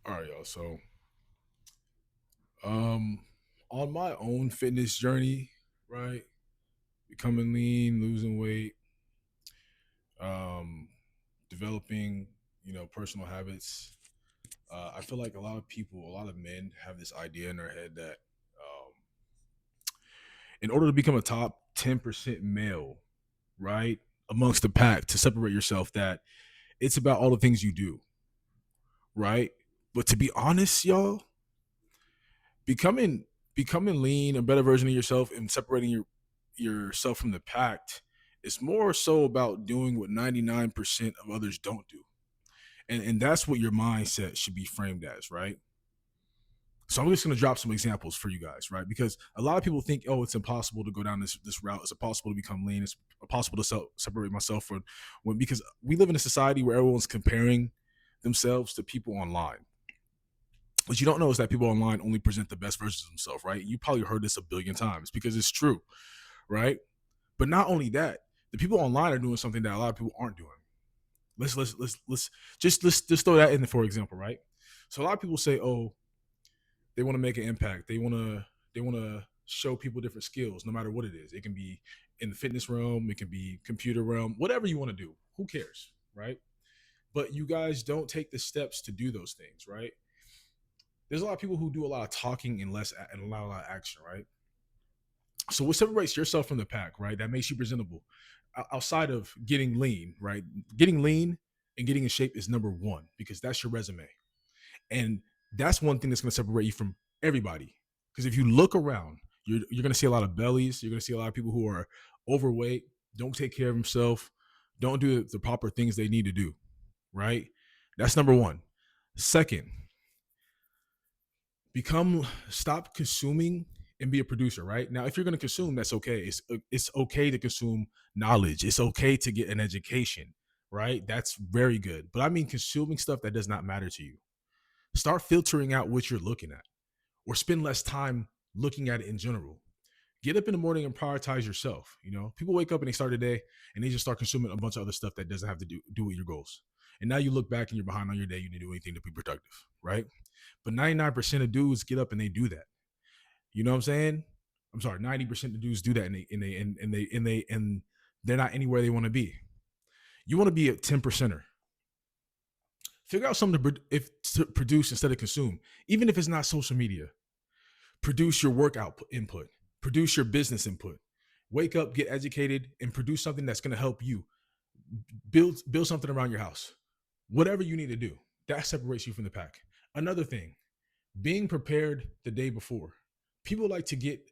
All right, y'all. Um, on my own fitness journey, right, becoming lean, losing weight, um, developing, personal habits. I feel like a lot of people, a lot of men, have this idea in their head that in order to become a top 10% male, right, amongst the pack, to separate yourself, that it's about all the things you do, right? But to be honest, y'all, becoming becoming lean, a better version of yourself, and separating yourself from the pack is more so about doing what 99% of others don't do. And that's what your mindset should be framed as, right? So I'm just going to drop some examples for you guys, right? Because a lot of people think, oh, it's impossible to go down this route. It's impossible to become lean. It's impossible to separate myself from when, because we live in a society where everyone's comparing themselves to people online. What you don't know is that people online only present the best versions of themselves, right? You probably heard this a billion times because it's true, right? But not only that, the people online are doing something that a lot of people aren't doing. Let's throw that in for example, right? So a lot of people say, oh, they want to make an impact. They want to show people different skills, no matter what it is. It can be in the fitness realm, it can be computer realm, whatever you want to do. Who cares, right? But you guys don't take the steps to do those things, right? There's a lot of people who do a lot of talking and less and a lot of action, right? So what separates yourself from the pack, right? That makes you presentable. Outside of getting lean, right? Getting lean and getting in shape is number one because that's your resume. And that's one thing that's going to separate you from everybody. Because if you look around, you're going to see a lot of bellies. You're going to see a lot of people who are overweight, don't take care of themselves, don't do the proper things they need to do, right? That's number one. Second, stop consuming and be a producer, right? Now, if you're going to consume, that's okay. It's okay to consume knowledge. It's okay to get an education, right? That's very good. But I mean consuming stuff that does not matter to you. Start filtering out what you're looking at, or spend less time looking at it in general. Get up in the morning and prioritize yourself. People wake up and they start a day and they just start consuming a bunch of other stuff that doesn't have to do with your goals. And now you look back and you're behind on your day. You didn't do anything to be productive, right? But 99% of dudes get up and they do that. You know what I'm saying? I'm sorry, 90% of dudes do that, and they're not anywhere they want to be. You want to be a 10%er. Figure out something to produce instead of consume, even if it's not social media. Produce your workout input, produce your business input. Wake up, get educated, and produce something that's going to help you build something around your house. Whatever you need to do, that separates you from the pack. Another thing, being prepared the day before. People like to get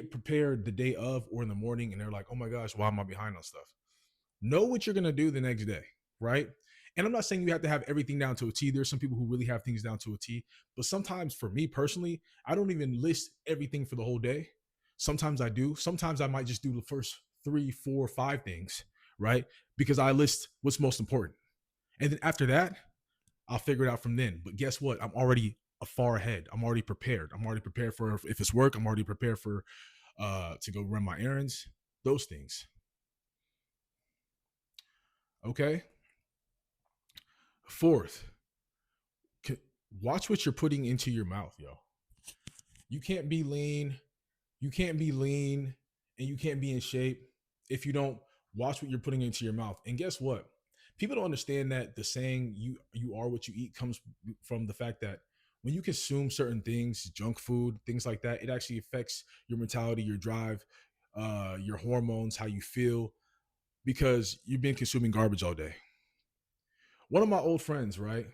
prepared the day of or in the morning, and they're like, oh my gosh, why am I behind on stuff? Know what you're going to do the next day, right? And I'm not saying you have to have everything down to a T. There's some people who really have things down to a T. But sometimes for me personally, I don't even list everything for the whole day. Sometimes I do. Sometimes I might just do the first three, four, five things, right? Because I list what's most important. And then after that, I'll figure it out from then. But guess what? I'm already far ahead. I'm already prepared. I'm already prepared for if it's work. I'm already prepared for to go run my errands. Those things. Okay. Fourth, watch what you're putting into your mouth, yo. You can't be lean. You can't be lean and you can't be in shape if you don't watch what you're putting into your mouth. And guess what? People don't understand that the saying you are what you eat comes from the fact that when you consume certain things, junk food, things like that, it actually affects your mentality, your drive, your hormones, how you feel, because you've been consuming garbage all day. One of my old friends, right?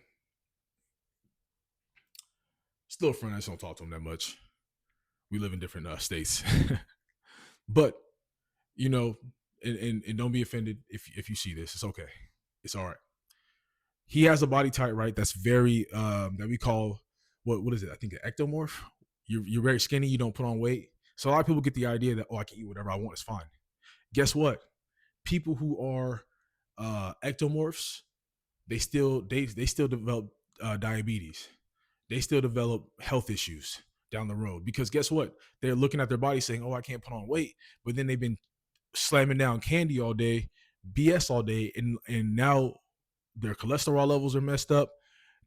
Still a friend. I just don't talk to him that much. We live in different states. But you know, and don't be offended if you see this. It's okay. It's all right. He has a body type, right? That's very that we call what is it? I think an ectomorph. You're very skinny. You don't put on weight. So a lot of people get the idea that, oh, I can eat whatever I want. It's fine. Guess what? People who are ectomorphs, they still develop diabetes. They still develop health issues down the road because guess what? They're looking at their body saying, "Oh, I can't put on weight," but then they've been slamming down candy all day, BS all day, and now their cholesterol levels are messed up.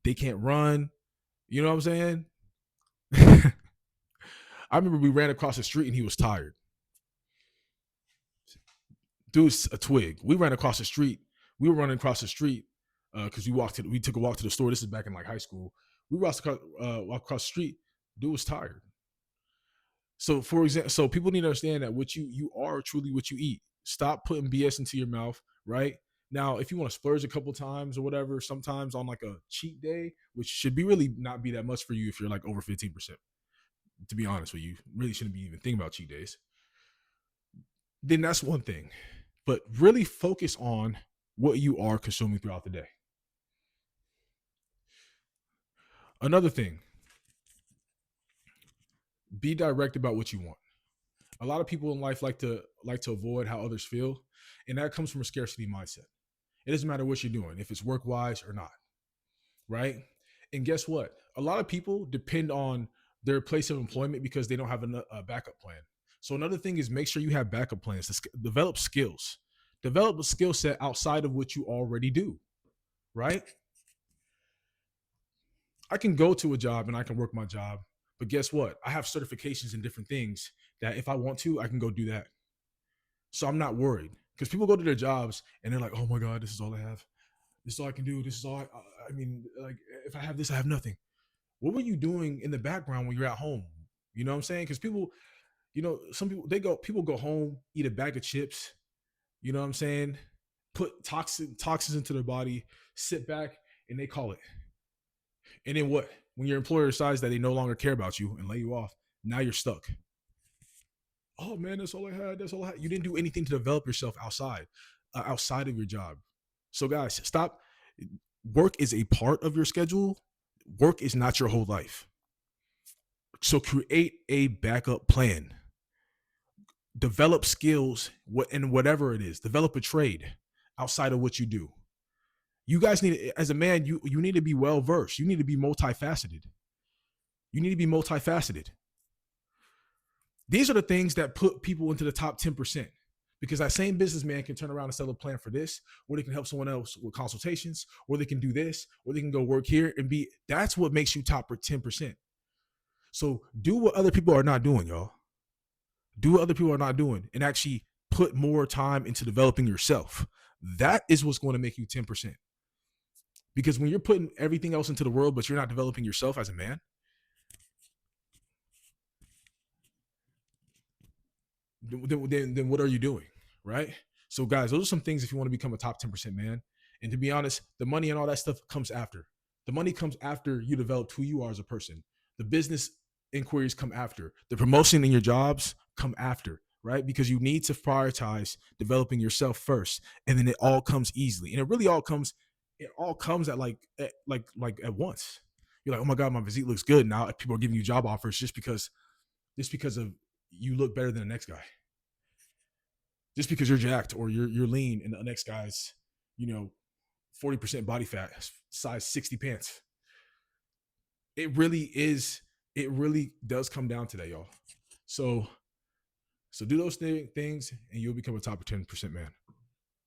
They can't run. You know what I'm saying? I remember we ran across the street and he was tired. Dude's a twig. We ran across the street. We were running across the street because we took a walk to the store. This is back in like high school. We walked across the street. Dude was tired. So for example, so people need to understand that what you are truly what you eat. Stop putting BS into your mouth, right? Now, if you want to splurge a couple times or whatever, sometimes on like a cheat day, which should be really not be that much for you if you're like over 15%, to be honest with you, really shouldn't be even thinking about cheat days. Then that's one thing. But really focus on what you are consuming throughout the day. Another thing, be direct about what you want. A lot of people in life like to avoid how others feel, and that comes from a scarcity mindset. It doesn't matter what you're doing, if it's work wise or not, right? And guess what? A lot of people depend on their place of employment because they don't have a backup plan. So another thing is make sure you have backup plans to develop skills. Develop a skill set outside of what you already do, right? I can go to a job and I can work my job, but guess what? I have certifications in different things that if I want to, I can go do that. So I'm not worried because people go to their jobs and they're like, "Oh my god, this is all I have. This is all I can do. This is all I mean, like if I have this, I have nothing." What were you doing in the background when you're at home? You know what I'm saying? Because people, some people people go home, eat a bag of chips. You know what I'm saying? Put toxins into their body, sit back, and they call it. And then what? When your employer decides that they no longer care about you and lay you off, now you're stuck. Oh man, that's all I had. That's all I had. You didn't do anything to develop yourself outside of your job. So guys, stop. Work is a part of your schedule. Work is not your whole life. So create a backup plan. Develop skills in whatever it is. Develop a trade outside of what you do. You guys need, as a man, you need to be well versed. You need to be multifaceted. You need to be multifaceted. These are the things that put people into the top 10%. Because that same businessman can turn around and sell a plan for this, or they can help someone else with consultations, or they can do this, or they can go work here and be. That's what makes you top 10%. So do what other people are not doing, y'all. Do what other people are not doing and actually put more time into developing yourself. That is what's going to make you 10%. Because when you're putting everything else into the world, but you're not developing yourself as a man, then what are you doing? Right? So, guys, those are some things if you want to become a top 10% man. And to be honest, the money and all that stuff comes after. The money comes after you develop who you are as a person. The business inquiries come after. The promotion in your jobs come after, right? Because you need to prioritize developing yourself first, and then it all comes easily. And it all comes at like at once. You're like, oh my god, my physique looks good now. People are giving you job offers just because of you look better than the next guy. Just because you're jacked or you're lean and the next guy's, you know, 40% body fat, size 60 pants. It really is, it really does come down to that, y'all. So do those things and you'll become a top 10% man.